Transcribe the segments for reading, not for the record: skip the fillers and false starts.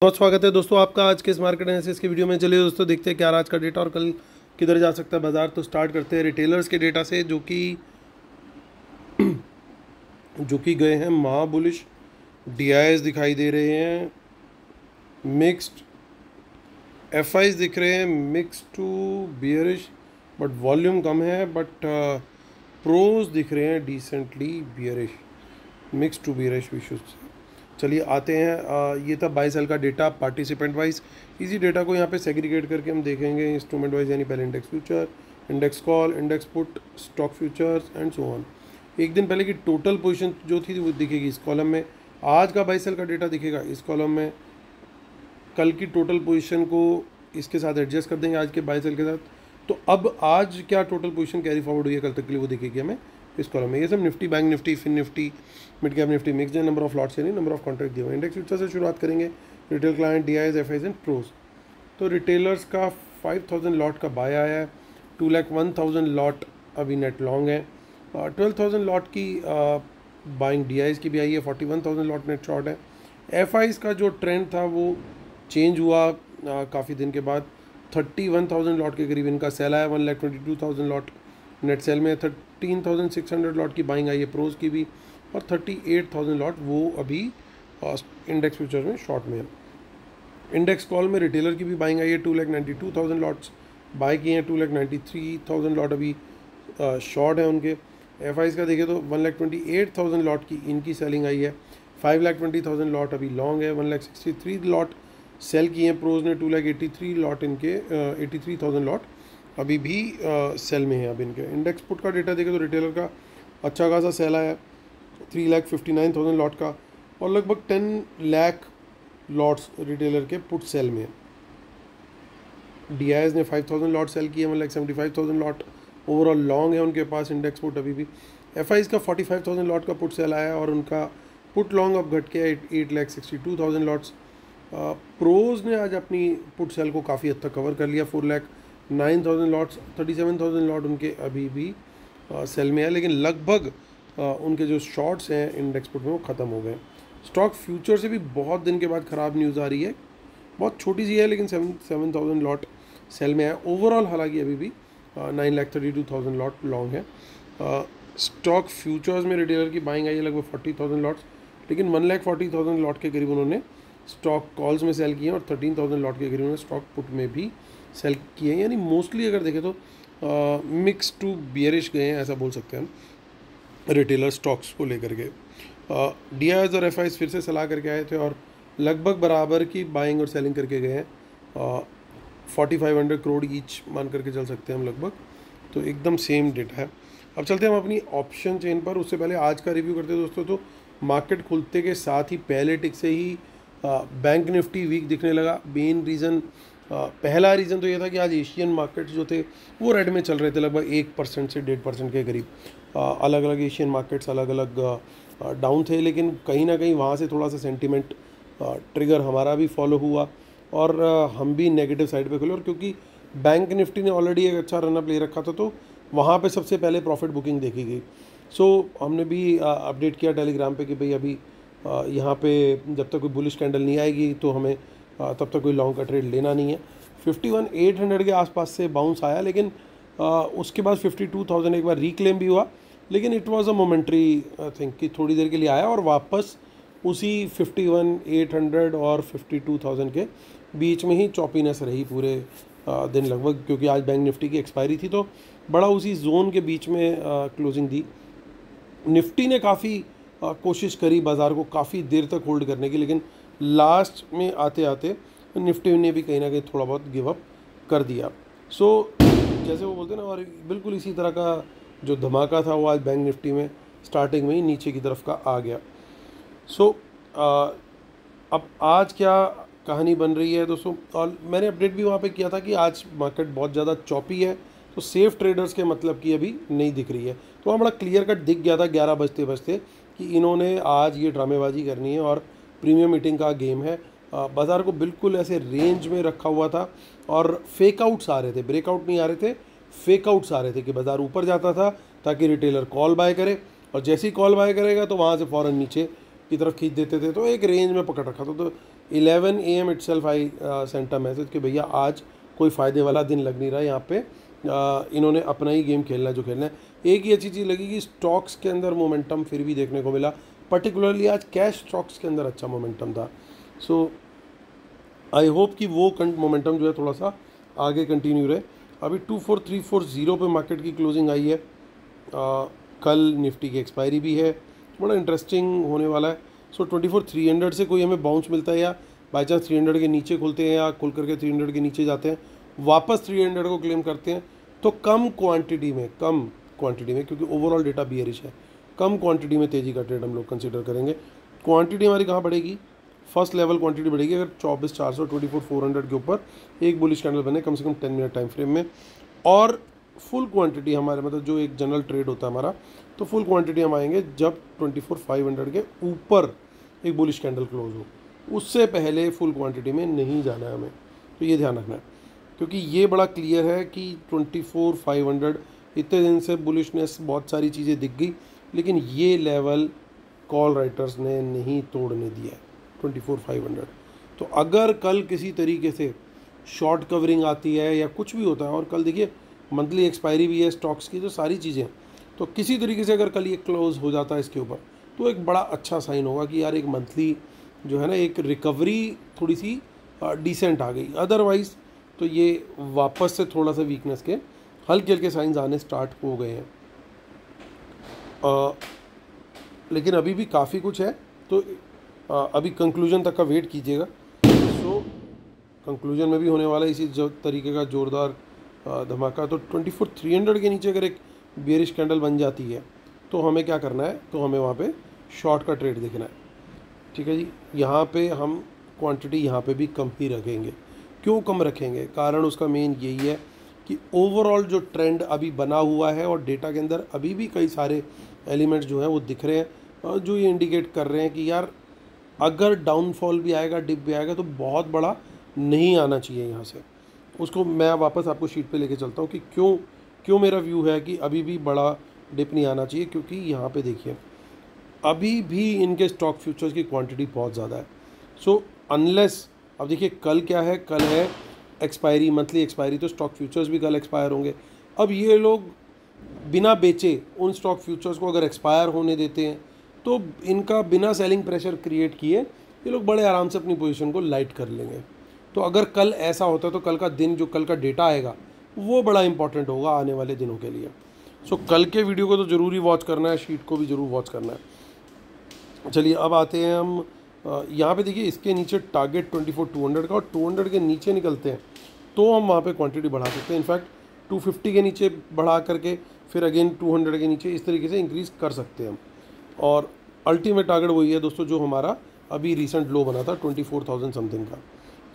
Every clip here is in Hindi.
बहुत स्वागत है दोस्तों आपका आज के इस मार्केट एनालिसिस की वीडियो में। चलिए दोस्तों देखते हैं क्या आज का डेटा और कल किधर जा सकता है बाजार। तो स्टार्ट करते हैं रिटेलर्स के डेटा से जो कि गए हैं महाबुलिश। डीआईएस दिखाई दे रहे हैं मिक्स्ड, एफआईज दिख रहे हैं mix to bearish but volume कम है, बट प्रोज दिख रहे हैं decently bearish, mix to bearish we should say. चलिए आते हैं, ये था बाई सेल का डेटा पार्टिसिपेंट वाइज। इसी डेटा को यहाँ पे सेग्रीगेट करके हम देखेंगे इंस्ट्रूमेंट वाइज, यानी पहले index future, index call, index put, stock futures and so on. एक दिन पहले की टोटल पोजीशन जो थी वो दिखेगी इस कॉलम में, आज का बाई सेल का डेटा दिखेगा इस कॉलम में। कल की टोटल पोजीशन को इसके साथ एडजस्ट कर देंगे आज के बाई सेल के साथ। तो अब आज क्या टोटल पोजीशन कैरी फॉरवर्ड हुई है कल तक के लिए वो दिखेगी हमें इस कॉलम में। ये सब Nifty, bank Nifty, fin Nifty, mid cap Nifty mix है, नंबर ऑफ लॉट्स यानी नंबर ऑफ कॉन्ट्रैक्ट दिए हुए। इंडेक्स फ्यूचर से शुरुआत करेंगे, retail client, DIIs, FIIs and pros. तो रिटेलर्स का 5000 लॉट का बाय आया है, 2,01,000 लॉट अभी नेट लॉन्ग है, 12,000 लॉट की बाइंग डीआईएस की भी आई है, 41,000 लॉट नेट शॉर्ट है। एफआईज का जो ट्रेंड था वो चेंज हुआ काफ़ी दिन के बाद, 31,000 लॉट के करीब इनका सेल आया, 1,22,000 लॉट नेट सेल में, 13,600 लॉट की बाइंग आई है प्रोज की भी, और 38,000 लॉट वो अभी इंडेक्स फ्यूचर में शॉर्ट में है। इंडेक्स कॉल में रिटेलर की भी बाइंग आई है, 2,92,000 लॉट्स बाय किए हैं, 2,93,000 लॉट अभी शॉर्ट है उनके। एफआईज का देखें तो 1,28,000 लॉट की इनकी सेलिंग आई है, 5,20,000 लॉट अभी लॉन्ग है, 1,63 लॉट सेल किए हैं प्रोज ने, 2,83 लॉट इनके 83,000 लॉट अभी भी सेल में है अब इनके। इंडेक्स पुट का डेटा देखें तो रिटेलर का अच्छा खासा सेल आया है, 3,59,000 लॉट का, और लगभग 10 लाख लॉट्स रिटेलर के पुट सेल में है। डीआईएस ने 5,000 लॉट सेल किए, 1,75,000 लॉट ओवरऑल लॉन्ग है उनके पास इंडेक्स पुट अभी भी। एफआईज का 45,000 लॉट का पुट सेल आया है और उनका पुट लॉन्ग अब घट के 8,62,000 लॉट्स। प्रोज ने आज अपनी पुट सेल को काफ़ी हद तक कवर कर लिया, 4,09,000 लॉट्स, 37,000 लॉट उनके अभी भी सेल में है, लेकिन लगभग उनके जो शॉर्ट्स हैं इंडेक्स पुट में वो ख़त्म हो गए। स्टॉक फ्यूचर से भी बहुत दिन के बाद ख़राब न्यूज़ आ रही है, बहुत छोटी सी है लेकिन 7,000 लॉट सेल में है ओवरऑल, हालांकि अभी भी 9,32,000 लॉट लॉन्ग है। स्टॉक फ्यूचर्स में रिटेलर की बाइंग आई है लगभग 40,000 लॉट्स, लेकिन 1,40,000 लॉट के करीब उन्होंने स्टॉक कॉल्स में सेल किए हैं और 13,000 लॉट के करीब उन्होंने स्टॉक पुट में भी सेल किए हैं, यानी मोस्टली अगर देखें तो मिक्स टू बियरिश गए हैं ऐसा बोल सकते हैं हम रिटेलर स्टॉक्स को लेकर के। डीआईएस और एफआईज फिर से सलाह करके आए थे और लगभग बराबर की बाइंग और सेलिंग करके गए हैं, 4,500 करोड़ ईच मान करके चल सकते हैं हम लगभग, तो एकदम सेम डेटा है। अब चलते हैं हम अपनी ऑप्शन चेन पर, उससे पहले आज का रिव्यू करते हैं दोस्तों। तो मार्केट खुलते के साथ ही पहले टिक से ही बैंक निफ्टी वीक दिखने लगा। मेन रीज़न, पहला रीज़न तो ये था कि आज एशियन मार्केट्स जो थे वो रेड में चल रहे थे, लगभग 1% से 1.5% के करीब। अलग अलग एशियन मार्केट्स अलग अलग डाउन थे, लेकिन कहीं ना कहीं वहाँ से थोड़ा सा सेंटीमेंट ट्रिगर हमारा भी फॉलो हुआ और हम भी नेगेटिव साइड पे खुले, और क्योंकि बैंक निफ्टी ने ऑलरेडी एक अच्छा रनअप ले रखा था तो वहाँ पे सबसे पहले प्रॉफिट बुकिंग देखी गई। सो हमने भी अपडेट किया टेलीग्राम पे कि भाई अभी यहाँ पे जब तक कोई बुलिश कैंडल नहीं आएगी तो हमें तब तक कोई लॉन्ग का ट्रेड लेना नहीं है। 51,800 के आसपास से बाउंस आया, लेकिन उसके बाद 52,000 एक बार रिक्लेम भी हुआ, लेकिन it was a momentary think कि थोड़ी देर के लिए आया और वापस उसी 51,800 और 52,000 के बीच में ही चॉपीनेस रही पूरे दिन लगभग, क्योंकि आज बैंक निफ्टी की एक्सपायरी थी तो बड़ा उसी जोन के बीच में क्लोजिंग दी। निफ्टी ने काफ़ी कोशिश करी बाज़ार को काफ़ी देर तक होल्ड करने की, लेकिन लास्ट में आते आते निफ्टी ने भी कहीं ना कहीं थोड़ा बहुत गिव अप कर दिया। सो जैसे वो बोलते हैं ना, और बिल्कुल इसी तरह का जो धमाका था वो आज बैंक निफ्टी में स्टार्टिंग में ही नीचे की तरफ का आ गया। सो अब आज क्या कहानी बन रही है दोस्तों, और मैंने अपडेट भी वहाँ पे किया था कि आज मार्केट बहुत ज़्यादा चॉपी है, तो सेफ ट्रेडर्स के मतलब की अभी नहीं दिख रही है। तो वहाँ बड़ा क्लियर कट दिख गया था 11 बजते बजते कि इन्होंने आज ये ड्रामेबाजी करनी है और प्रीमियम मीटिंग का गेम है। बाज़ार को बिल्कुल ऐसे रेंज में रखा हुआ था और फेक आउट्स आ रहे थे, ब्रेकआउट नहीं आ रहे थे, फेक आउट्स आ रहे थे कि बाज़ार ऊपर जाता था ताकि रिटेलर कॉल बाय करे, और जैसे ही कॉल बाय करेगा तो वहाँ से फ़ौरन नीचे की तरफ खींच देते थे, तो एक रेंज में पकड़ रखा था। तो 11 AM itself I sent a message कि भैया आज कोई फ़ायदे वाला दिन लग नहीं रहा है, यहाँ पे इन्होंने अपना ही गेम खेलना है जो खेलना है। एक ही अच्छी चीज़ लगी कि स्टॉक्स के अंदर मोमेंटम फिर भी देखने को मिला, पर्टिकुलरली आज कैश स्टॉक्स के अंदर अच्छा मोमेंटम था। सो आई होप कि वो मोमेंटम जो है थोड़ा सा आगे कंटिन्यू रहे। अभी 24340 पे मार्केट की क्लोजिंग आई है। कल निफ्टी की एक्सपायरी भी है, बड़ा इंटरेस्टिंग होने वाला है। सो 24300 से कोई हमें बाउंस मिलता है या बाई चांस 300 के नीचे खुलते हैं या खुल करके 300 के नीचे जाते हैं, वापस 300 को क्लेम करते हैं, तो कम क्वांटिटी में क्योंकि ओवरऑल डेटा बियरिश है, कम क्वांटिटी में तेज़ी का ट्रेड हम लोग कंसिडर करेंगे। क्वांटिटी हमारी कहाँ बढ़ेगी? फर्स्ट लेवल क्वांटिटी बढ़ेगी अगर 24400 24400 के ऊपर एक बुलिश कैंडल बने कम से कम 10 मिनट टाइम फ्रेम में, और फुल क्वांटिटी हमारे मतलब जो एक जनरल ट्रेड होता है हमारा, तो फुल क्वांटिटी हम आएंगे जब 24500 के ऊपर एक बुलिश कैंडल क्लोज हो। उससे पहले फुल क्वांटिटी में नहीं जाना है हमें, तो ये ध्यान रखना है, क्योंकि ये बड़ा क्लियर है कि 24500 इतने दिन से बुलिशनेस बहुत सारी चीज़ें दिख गई, लेकिन ये लेवल कॉल राइटर्स ने नहीं तोड़ने दिया है 24500। तो अगर कल किसी तरीके से शॉर्ट कवरिंग आती है या कुछ भी होता है, और कल देखिए मंथली एक्सपायरी भी है स्टॉक्स की, तो सारी चीज़ें, तो किसी तरीके से अगर कल ये क्लोज हो जाता है इसके ऊपर, तो एक बड़ा अच्छा साइन होगा कि यार एक मंथली जो है ना एक रिकवरी थोड़ी सी डिसेंट आ गई। अदरवाइज़ तो ये वापस से थोड़ा सा वीकनेस के हल्के हल्के साइंस आने स्टार्ट हो गए हैं। लेकिन अभी भी काफ़ी कुछ है, तो अभी कंक्लूजन तक का वेट कीजिएगा। सो कंक्लूजन में भी होने वाला है इसी जो तरीके का ज़ोरदार धमाका। तो 24300 के नीचे अगर एक बेयरिश कैंडल बन जाती है तो हमें क्या करना है, तो हमें वहाँ पे शॉर्ट का ट्रेड देखना है। ठीक है जी, यहाँ पे हम क्वांटिटी यहाँ पे भी कम ही रखेंगे। क्यों कम रखेंगे? कारण उसका मेन यही है कि ओवरऑल जो ट्रेंड अभी बना हुआ है और डेटा के अंदर अभी भी कई सारे एलिमेंट्स जो हैं वो दिख रहे हैं जो ये इंडिकेट कर रहे हैं कि यार अगर डाउनफॉल भी आएगा, डिप भी आएगा, तो बहुत बड़ा नहीं आना चाहिए यहाँ से। उसको मैं वापस आपको शीट पे लेके चलता हूँ कि क्यों मेरा व्यू है कि अभी भी बड़ा डिप नहीं आना चाहिए, क्योंकि यहाँ पे देखिए अभी भी इनके स्टॉक फ्यूचर्स की क्वांटिटी बहुत ज़्यादा है। सो अनलेस, अब देखिए कल क्या है, कल है एक्सपायरी, मंथली एक्सपायरी, तो स्टॉक फ्यूचर्स भी कल एक्सपायर होंगे। अब ये लोग बिना बेचे उन स्टॉक फ्यूचर्स को अगर एक्सपायर होने देते हैं, तो इनका बिना सेलिंग प्रेशर क्रिएट किए ये लोग बड़े आराम से अपनी पोजीशन को लाइट कर लेंगे। तो अगर कल ऐसा होता तो कल का दिन, जो कल का डेटा आएगा, वो बड़ा इंपॉर्टेंट होगा आने वाले दिनों के लिए। सो कल के वीडियो को तो ज़रूरी वॉच करना है, शीट को भी ज़रूर वॉच करना है। चलिए अब आते हैं हम यहाँ पे देखिए इसके नीचे टारगेट 24200 का, और 200 के नीचे निकलते हैं तो हम वहाँ पे क्वांटिटी बढ़ा सकते हैं। इनफैक्ट 250 के नीचे बढ़ा करके फिर अगेन 200 के नीचे इस तरीके से इंक्रीज़ कर सकते हैं हम। और अल्टीमेट टारगेट वही है दोस्तों जो हमारा अभी रिसेंट लो बना था 24,000 समथिंग का,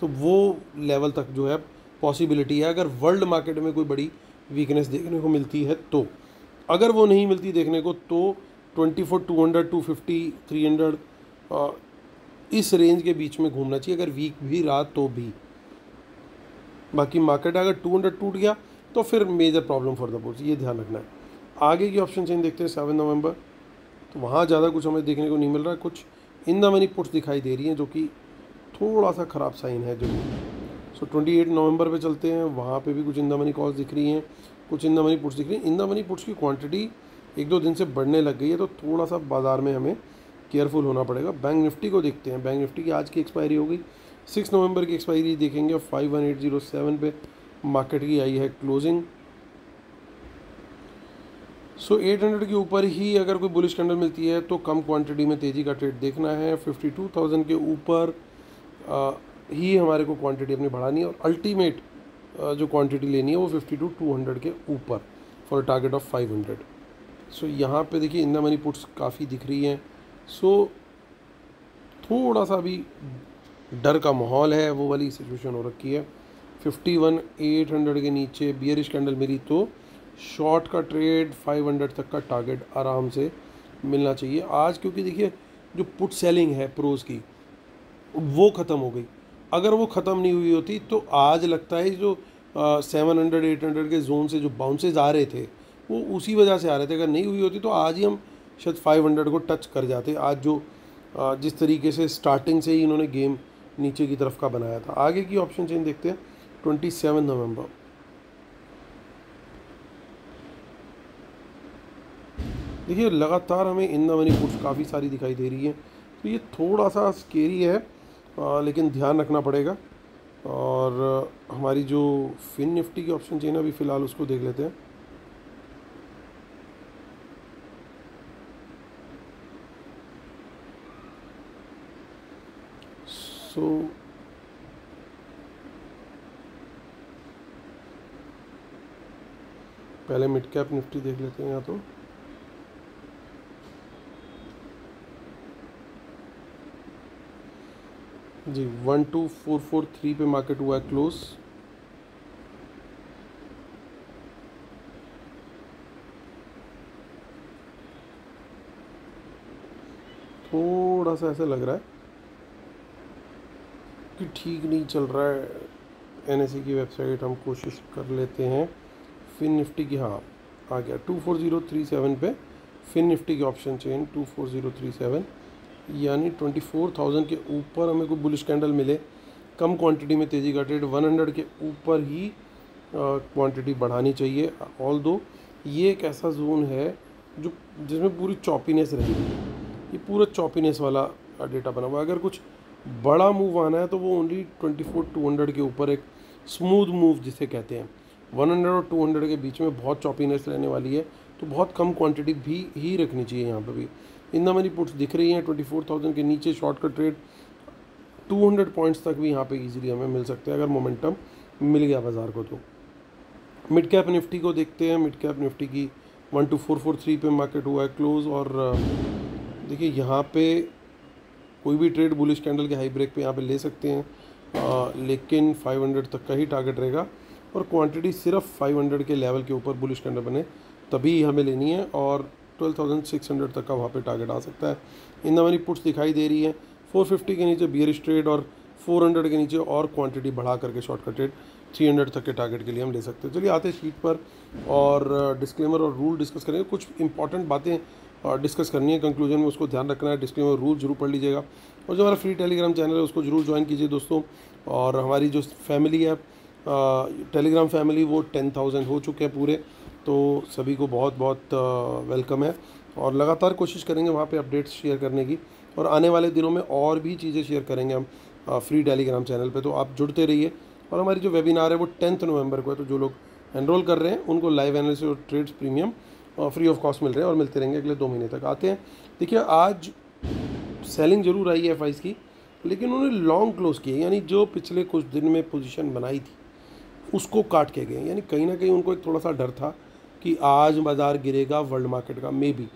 तो वो लेवल तक जो है पॉसिबिलिटी है अगर वर्ल्ड मार्केट में कोई बड़ी वीकनेस देखने को मिलती है तो। अगर वो नहीं मिलती देखने को तो 24,200 250 300 इस रेंज के बीच में घूमना चाहिए, अगर वीक भी रहा तो भी। बाकी मार्केट अगर 200 टूट गया तो फिर major problem for the bulls, ये ध्यान रखना है। आगे की ऑप्शन चेन देखते हैं 7 नवंबर, तो वहाँ ज़्यादा कुछ हमें देखने को नहीं मिल रहा है। कुछ इन द मनी पुट्स दिखाई दे रही हैं जो कि थोड़ा सा ख़राब साइन है जो। सो 28 नवंबर पे चलते हैं, वहाँ पे भी कुछ इन द मनी कॉल्स दिख रही हैं, कुछ इन द मनी पुट्स दिख रही हैं। इन द मनी पुट्स की क्वांटिटी 1-2 दिन से बढ़ने लग गई है, तो थोड़ा सा बाज़ार में हमें केयरफुल होना पड़ेगा। बैंक निफ्टी को देखते हैं, बैंक निफ्टी की आज की एक्सपायरी हो गई, 6 नवंबर की एक्सपायरी देखेंगे, 51807 पे मार्केट की आई है क्लोजिंग। सो 800 के ऊपर ही अगर कोई बुलिश कैंडल मिलती है तो कम क्वांटिटी में तेज़ी का ट्रेड देखना है। 52,000 के ऊपर ही हमारे को क्वांटिटी अपनी बढ़ानी है, और अल्टीमेट जो क्वांटिटी लेनी है वो 52,200 के ऊपर फॉर टारगेट ऑफ 500। सो यहाँ पे देखिए इन द मनी पुट्स काफ़ी दिख रही हैं। सो थोड़ा सा अभी डर का माहौल है, वो वाली सिचुएशन हो रखी है। 51,800 के नीचे बियरिश कैंडल मिली तो शॉर्ट का ट्रेड 500 तक का टारगेट आराम से मिलना चाहिए आज, क्योंकि देखिए जो पुट सेलिंग है प्रोज की वो ख़त्म हो गई। अगर वो ख़त्म नहीं हुई होती तो आज लगता है जो 700-800 के जोन से जो बाउंसेज आ रहे थे वो उसी वजह से आ रहे थे। अगर नहीं हुई होती तो आज ही हम शायद 500 को टच कर जाते। आज जो जिस तरीके से स्टार्टिंग से ही इन्होंने गेम नीचे की तरफ का बनाया था। आगे की ऑप्शन चेन देखते हैं 27 नवंबर। देखिए लगातार हमें इन द मनी पुट्स काफ़ी सारी दिखाई दे रही है, तो ये थोड़ा सा स्केरी है, लेकिन ध्यान रखना पड़ेगा। और हमारी जो फिन निफ्टी की ऑप्शन चेन है अभी फ़िलहाल उसको देख लेते हैं। सो पहले मिड कैप निफ्टी देख लेते हैं यहाँ तो। जी 12443 पे मार्केट हुआ है क्लोज। थोड़ा सा ऐसा लग रहा है कि ठीक नहीं चल रहा है। एनएसई की वेबसाइट हम कोशिश कर लेते हैं फिन निफ्टी की। हाँ आ गया 24037 पे फिन निफ्टी की ऑप्शन चेन 24037, यानी 24,000 के ऊपर हमें कोई बुलिश कैंडल मिले, कम क्वांटिटी में तेज़ी का ट्रेड 100 के ऊपर ही क्वांटिटी बढ़ानी चाहिए। ऑल दो ये एक ऐसा जोन है जो जिसमें पूरी चॉपीनेस रहेगी, ये पूरा चॉपीनेस वाला डेटा बना हुआ है। अगर कुछ बड़ा मूव आना है तो वो ओनली 24,200 के ऊपर एक स्मूथ मूव जिसे कहते हैं, 100 और 200 के बीच में बहुत चॉपीनेस रहने वाली है, तो बहुत कम क्वांटिटी भी ही रखनी चाहिए। यहाँ पर भी इन द मनी पुट्स दिख रही हैं 24,000 के नीचे, शॉर्ट का ट्रेड 200 पॉइंट्स तक भी यहाँ पे इजीली हमें मिल सकते हैं अगर मोमेंटम मिल गया बाज़ार को। तो मिड कैप निफ्टी को देखते हैं। मिड कैप निफ्टी की 12443 पे मार्केट हुआ है क्लोज, और देखिए यहाँ पे कोई भी ट्रेड बुलिश कैंडल के हाई ब्रेक पे यहाँ पे ले सकते हैं, लेकिन 500 तक का ही टारगेट रहेगा, और क्वांटिटी सिर्फ 500 के लेवल के ऊपर बुलिश कैंडल बने तभी हमें लेनी है, और 12,600 तक का वहाँ पे टारगेट आ सकता है। इन द मनी पुट्स दिखाई दे रही है 450 के नीचे बियरिश ट्रेड, और 400 के नीचे और क्वांटिटी बढ़ा करके शॉर्ट का ट्रेड 300 तक के टारगेट के लिए हम ले सकते हैं। चलिए आते हैं शीट पर और डिस्क्लेमर और रूल डिस्कस करेंगे। कुछ इंपॉर्टेंट बातें डिस्कस करनी है कंक्लूजन में, उसको ध्यान रखना है। डिस्क्लेमर रूल जरूर पढ़ लीजिएगा, और जो हमारा फ्री टेलीग्राम चैनल है उसको जरूर ज्वाइन कीजिए दोस्तों। और हमारी जो फैमिली है टेलीग्राम फैमिली, वो 10,000 हो चुके हैं पूरे, तो सभी को बहुत बहुत वेलकम है, और लगातार कोशिश करेंगे वहाँ पे अपडेट्स शेयर करने की, और आने वाले दिनों में और भी चीज़ें शेयर करेंगे हम फ्री टेलीग्राम चैनल पे, तो आप जुड़ते रहिए। और हमारी जो वेबिनार है वो 10 नवंबर को है, तो जो लोग एनरोल कर रहे हैं उनको लाइव एनालिसिस और trades premium free of cost मिल रहे हैं, और मिलते रहेंगे अगले 2 महीने तक। आते हैं, देखिए आज सेलिंग जरूर आई है एफआईज की, लेकिन उन्होंने लॉन्ग क्लोज किए, यानी जो पिछले कुछ दिन में पोजीशन बनाई थी उसको काट के गए, यानी कहीं ना कहीं उनको एक थोड़ा सा डर था कि आज बाज़ार गिरेगा वर्ल्ड मार्केट का, मे बी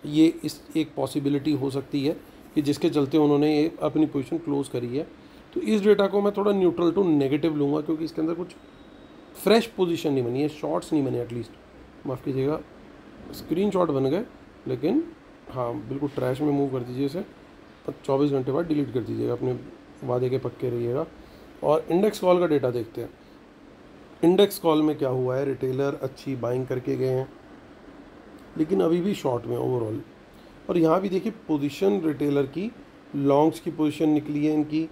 ये इस एक पॉसिबिलिटी हो सकती है कि जिसके चलते उन्होंने ये अपनी पोजीशन क्लोज करी है। तो इस डेटा को मैं थोड़ा न्यूट्रल टू नेगेटिव लूँगा, क्योंकि इसके अंदर कुछ फ्रेश पोजीशन नहीं बनी है, शॉर्ट्स नहीं बने, एटलीस्ट माफ़ कीजिएगा स्क्रीनशॉट बन गए, लेकिन हाँ बिल्कुल ट्रैश में मूव कर दीजिए इसे, 24 घंटे बाद डिलीट कर दीजिएगा, अपने वादे के पक्के रहिएगा। और इंडेक्स कॉल का डेटा देखते हैं। इंडेक्स कॉल में क्या हुआ है, रिटेलर अच्छी बाइंग करके गए हैं, लेकिन अभी भी शॉर्ट में ओवरऑल। और यहाँ भी देखिए पोजीशन रिटेलर की लॉन्ग्स की पोजीशन निकली है इनकी,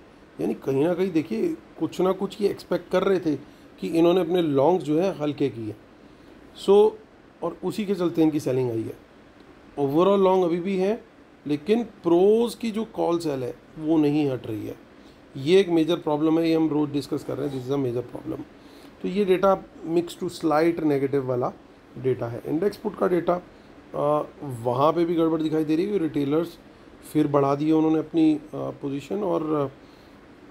यानी कहीं ना कहीं देखिए कुछ ना कुछ ये एक्सपेक्ट कर रहे थे कि इन्होंने अपने लॉन्ग्स जो है हल्के किए, सो और उसी के चलते इनकी सेलिंग आई है। ओवरऑल लॉन्ग अभी भी है, लेकिन प्रोज की जो कॉल सेल है वो नहीं हट रही है, ये एक मेजर प्रॉब्लम है, ये हम रोज डिस्कस कर रहे हैं, this is a major problem. तो ये data mix to slight negative वाला डेटा है। इंडेक्स पुट का डेटा वहाँ पे भी गड़बड़ दिखाई दे रही है, रिटेलर्स फिर बढ़ा दिए उन्होंने अपनी पोजीशन और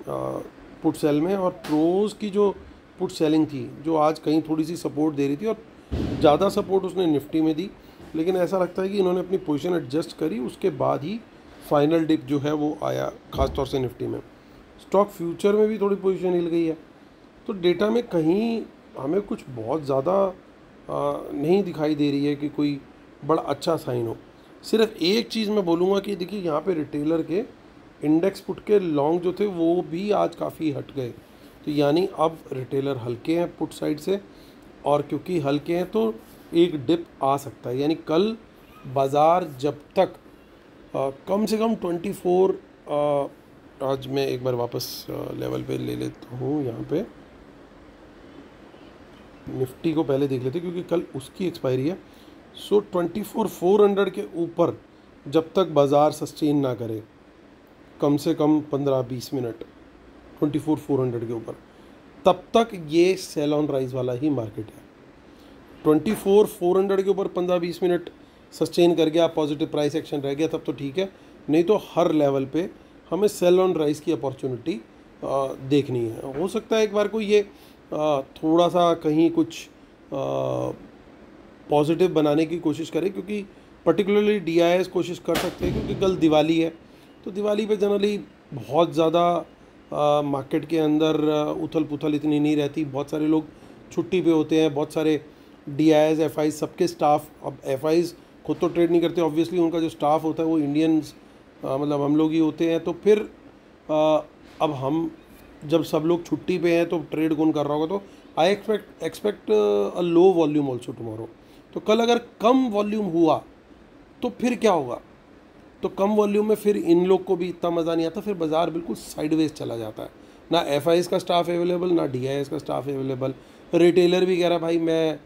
पुट सेल में, और प्रोज की जो पुट सेलिंग थी जो आज कहीं थोड़ी सी सपोर्ट दे रही थी, और ज़्यादा सपोर्ट उसने निफ्टी में दी, लेकिन ऐसा लगता है कि इन्होंने अपनी पोजीशन एडजस्ट करी, उसके बाद ही फाइनल डिप जो है वो आया, ख़ासतौर से निफ्टी में। स्टॉक फ्यूचर में भी थोड़ी पोजीशन हिल गई है, तो डेटा में कहीं हमें कुछ बहुत ज़्यादा नहीं दिखाई दे रही है कि कोई बड़ा अच्छा साइन हो। सिर्फ एक चीज़ मैं बोलूँगा कि देखिए यहाँ पे रिटेलर के इंडेक्स पुट के लॉन्ग जो थे वो भी आज काफ़ी हट गए, तो यानी अब रिटेलर हल्के हैं पुट साइड से, और क्योंकि हल्के हैं तो एक डिप आ सकता है, यानी कल बाज़ार जब तक कम से कम आज मैं एक बार वापस लेवल पे ले लेता हूँ। यहाँ पे निफ्टी को पहले देख लेते हैं क्योंकि कल उसकी एक्सपायरी है। सो 24,400 के ऊपर जब तक बाज़ार सस्टेन ना करे, कम से कम 15-20 मिनट 24,400 के ऊपर, तब तक ये सेल ऑन राइज वाला ही मार्केट है। 24,400 के ऊपर 15-20 मिनट सस्टेन कर गया, पॉजिटिव प्राइस एक्शन रह गया, तब तो ठीक है, नहीं तो हर लेवल पे हमें सेल ऑन राइज की अपॉर्चुनिटी देखनी है। हो सकता है एक बार को ये थोड़ा सा कहीं कुछ पॉजिटिव बनाने की कोशिश करे, क्योंकि पर्टिकुलरली DIS कोशिश कर सकते हैं, क्योंकि कल दिवाली है, तो दिवाली पे जनरली बहुत ज़्यादा मार्केट के अंदर उथल पुथल इतनी नहीं रहती। बहुत सारे लोग छुट्टी पे होते हैं, बहुत सारे DIS FIs सबके स्टाफ, अब FIs खुद तो ट्रेड नहीं करते ऑब्वियसली, उनका जो स्टाफ होता है वो इंडियंस मतलब हम लोग ही होते हैं। तो फिर अब हम जब सब लोग छुट्टी पे हैं तो ट्रेड कौन कर रहा होगा, तो I expect a low volume also tomorrow. तो कल अगर कम वॉल्यूम हुआ तो फिर क्या होगा, तो कम वॉल्यूम में फिर इन लोग को भी इतना मज़ा नहीं आता, फिर बाज़ार बिल्कुल साइडवेज चला जाता है। ना FIs का स्टाफ अवेलेबल, ना DIS का स्टाफ अवेलेबल। रिटेलर भी कह रहा भाई मैं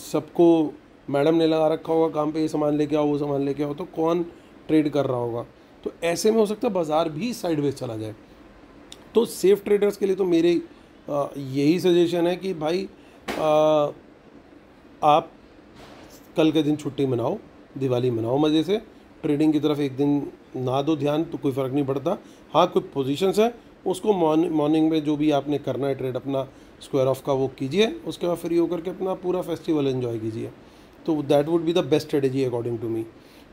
सबको मैडम ने लगा रखा होगा काम पे, ये सामान लेके आओ वो सामान लेके आओ, तो कौन ट्रेड कर रहा होगा। तो ऐसे में हो सकता है बाज़ार भी साइडवेज चला जाए। तो सेफ ट्रेडर्स के लिए तो मेरे यही सजेशन है कि भाई आप कल के दिन छुट्टी मनाओ, दिवाली मनाओ मज़े से, ट्रेडिंग की तरफ एक दिन ना दो ध्यान तो कोई फ़र्क नहीं पड़ता। हाँ, कोई पोजीशंस है उसको मॉर्निंग में जो भी आपने करना है ट्रेड अपना स्क्वायर ऑफ का वो कीजिए, उसके बाद फ्री होकर के अपना पूरा फेस्टिवल एंजॉय कीजिए। तो that would be the best strategy according to me.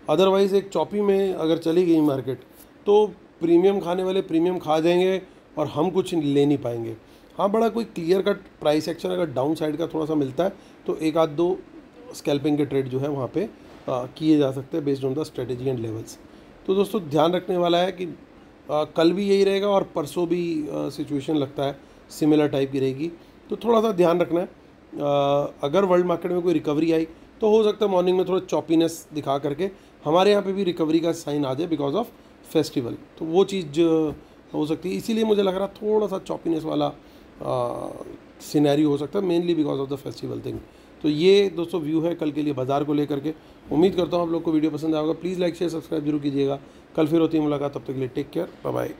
Otherwise एक चॉपी में अगर चली गई मार्केट तो प्रीमियम खाने वाले प्रीमियम खा जाएंगे और हम कुछ ले नहीं पाएंगे। हाँ, बड़ा कोई क्लियर कट प्राइस एक्शन अगर डाउन साइड का थोड़ा सा मिलता है तो एक आध दो स्कैल्पिंग के ट्रेड जो है वहाँ पे किए जा सकते हैं based on the strategy and levels. तो दोस्तों ध्यान रखने वाला है कि कल भी यही रहेगा और परसों भी सिचुएशन लगता है सिमिलर टाइप की रहेगी, तो थोड़ा सा ध्यान रखना है। अगर वर्ल्ड मार्केट में कोई रिकवरी आई तो हो सकता है मॉर्निंग में थोड़ा चॉपीनेस दिखा करके हमारे यहाँ पे भी रिकवरी का साइन आ जाए बिकॉज ऑफ फेस्टिवल, तो वो चीज़ हो सकती है। इसीलिए मुझे लग रहा है थोड़ा सा चॉपीनेस वाला सिनेरियो हो सकता है, mainly because of the festival thing. तो ये दोस्तों व्यू है कल के लिए बाज़ार को लेकर के। उम्मीद करता हूँ आप लोग को वीडियो पसंद आएगा। प्लीज़ लाइक शेयर सब्सक्राइब जरूर कीजिएगा। कल फिर होती है मुलाकात, तब तक के लिए टेक केयर, बाय बाय।